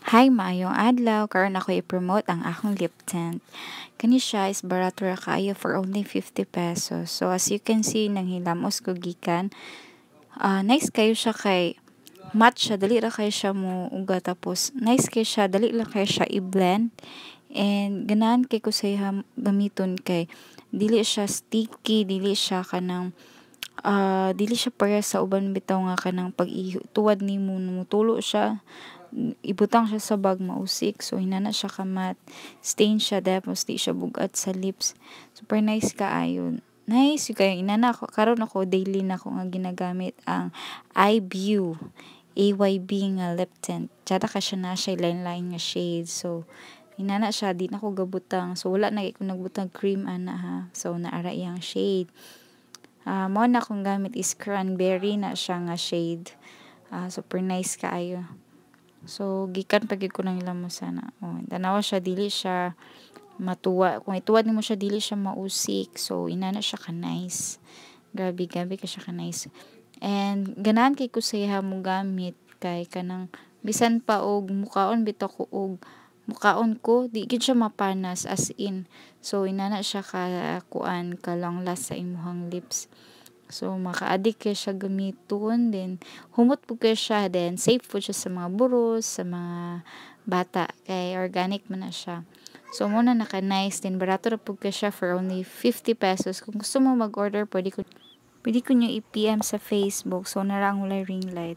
Hi, maayong adlaw. Karon ako i-promote ang akong lip tint. Kani siya is barato ra kaayo for only 50 pesos. So as you can see, nang hilamos ko gikan. Nice kayo siya kay matte siya, dali ra kayo siya mo uga, tapos nice kayo siya, dali lang kayo siya i-blend. And ganahan kay ko sa gamiton kay dili siya sticky, dili siya kanang dili siya para sa uban bitaw nga kanang pag tuwad nimo mutulo siya, ibutang siya sa bag mausik, so hinana siya kamat, stain siya, tapos di siya bugat sa lips, super nice kaayon. Nice yung kayo inana ako karon ako daily na ako nga ginagamit ang iView AYB nga lip tint. Tsada ka siya na siya line nga shade, so inana siya, di na ko gabutang, so wala na ko nagbutang cream ana ha, so naara iyang shade. Mo na akong gamit is cranberry na siya nga shade. Super nice kaayo. So gikan pag ko nang ilamo sana. Tanawa siya, dili siya matuwa. Kung ituwad nimo siya, dili siya mausik. So inana siya ka nice. Grabe gabi ka siya ka nice. And ganahan kay ko sa mo gamit kay kanang bisan pa og mukaon bitaw ko og mukaon ko, di gid siya mapanas, as in. So inana siya ka kuan ka long last sa imuhang lips. So maka-addict kay siya gamiton, then humot po kay siya, then safe po siya sa mga buros, sa mga bata kay organic man na siya. So muna naka-nice, then barato ra po kay siya for only 50 pesos. Kung gusto mo mag-order, pwede ko niyo i-PM sa Facebook. So narang walay ring light.